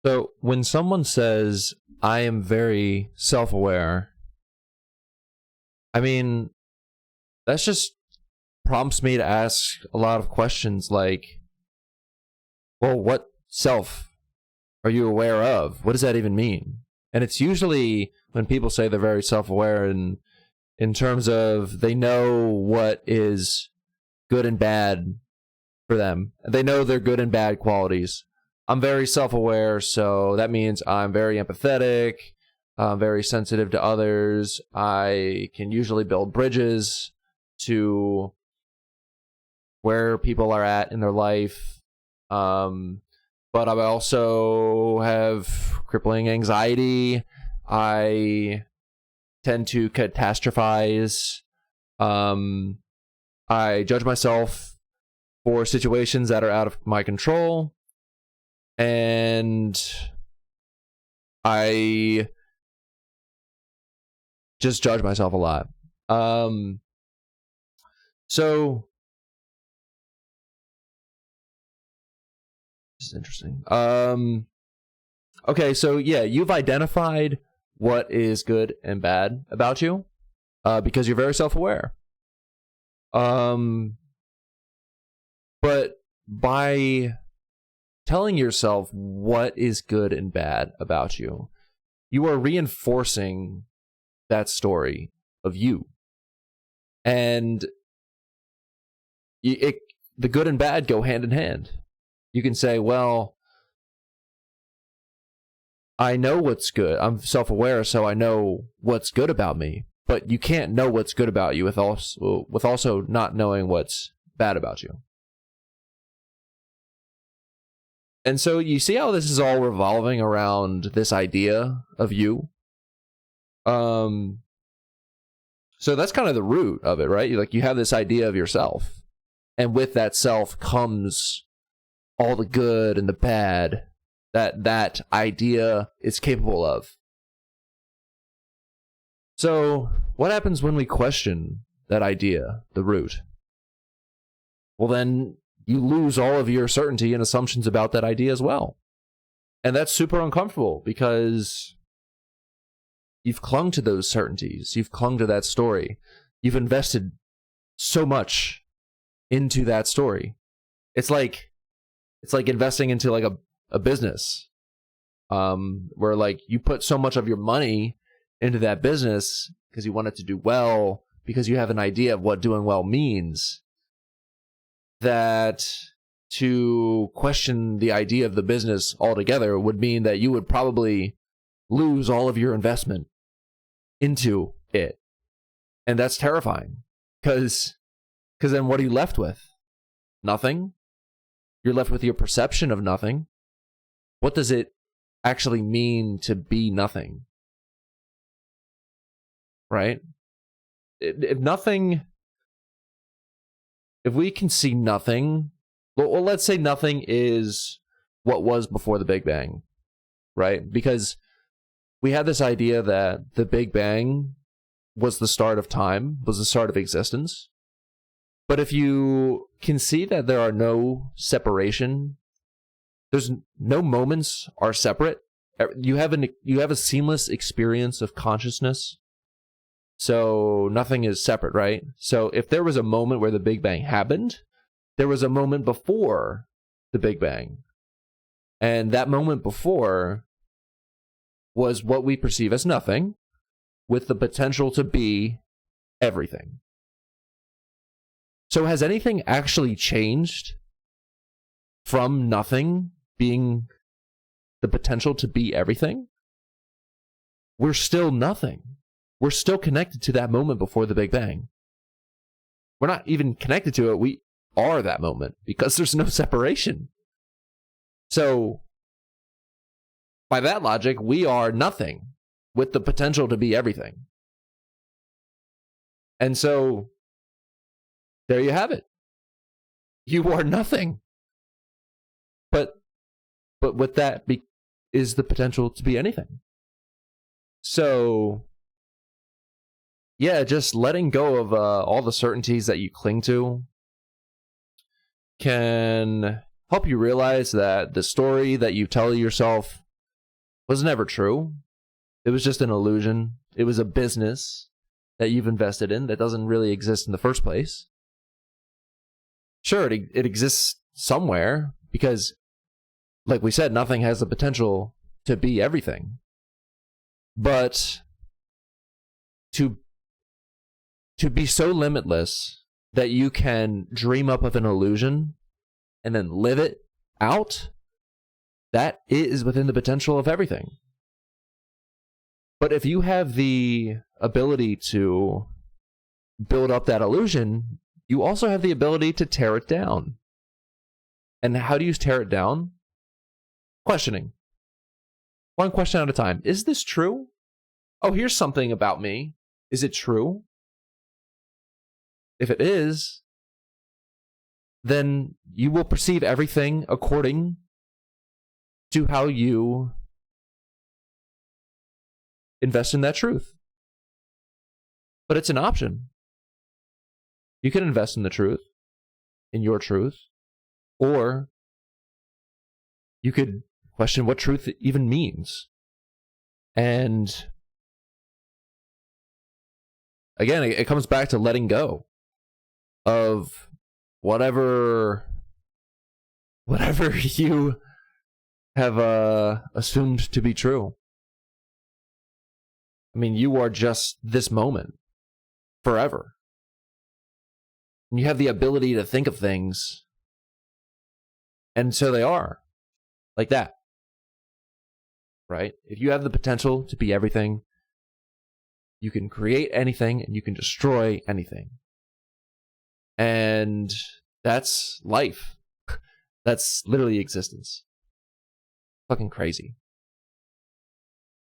So when someone says, I am very self-aware, I mean, that's just prompts me to ask a lot of questions like, well, what self are you aware of? What does that even mean? And it's usually when people say they're very self-aware in terms of they know what is good and bad for them. They know their good and bad qualities. I'm very self-aware, so that means I'm very empathetic, I'm very sensitive to others. I can usually build bridges to where people are at in their life. But I also have crippling anxiety. I tend to catastrophize. I judge myself for situations that are out of my control. And I just judge myself a lot. So this is interesting. Okay, so yeah, you've identified what is good and bad about you, because you're very self-aware. But by telling yourself what is good and bad about you, you are reinforcing that story of you. And the good and bad go hand in hand. You can say, well, I know what's good. I'm self-aware, so I know what's good about me. But you can't know what's good about you with also not knowing what's bad about you. And so you see how this is all revolving around this idea of you? So that's kind of the root of it, right? You have this idea of yourself. And with that self comes all the good and the bad that idea is capable of. So what happens when we question that idea, the root? Well, then you lose all of your certainty and assumptions about that idea as well. And that's super uncomfortable because you've clung to those certainties. You've clung to that story. You've invested so much into that story. It's like investing into like a business, where like you put so much of your money into that business because you want it to do well, because you have an idea of what doing well means, that to question the idea of the business altogether would mean that you would probably lose all of your investment into it. And that's terrifying, because then what are you left with? Nothing. You're left with your perception of nothing. What does it actually mean to be nothing? Right? If we can see nothing, well, let's say nothing is what was before the Big Bang, right? Because we have this idea that the Big Bang was the start of time, was the start of existence. But if you can see that there are no separation, there's no moments are separate. You have a seamless experience of consciousness. So nothing is separate, right? So if there was a moment where the Big Bang happened, there was a moment before the Big Bang. And that moment before was what we perceive as nothing, with the potential to be everything. So has anything actually changed from nothing being the potential to be everything? We're still nothing. We're still connected to that moment before the Big Bang. We're not even connected to it. We are that moment because there's no separation. So, by that logic, we are nothing with the potential to be everything. And so, there you have it. You are nothing. But with that is the potential to be anything. So, yeah, just letting go of all the certainties that you cling to can help you realize that the story that you tell yourself was never true. It was just an illusion. It was a business that you've invested in that doesn't really exist in the first place. Sure, it exists somewhere because, like we said, nothing has the potential to be everything. But to be so limitless that you can dream up of an illusion and then live it out, that is within the potential of everything. But if you have the ability to build up that illusion, you also have the ability to tear it down. And how do you tear it down? Questioning. One question at a time. Is this true? Oh, here's something about me. Is it true? If it is, then you will perceive everything according to how you invest in that truth. But it's an option. You can invest in the truth, in your truth, or you could question what truth even means. And again, it comes back to letting go of whatever you have assumed to be true. I mean, you are just this moment forever. And you have the ability to think of things, and so they are. Like that. Right? If you have the potential to be everything, you can create anything and you can destroy anything. And that's life. That's literally existence. Fucking crazy.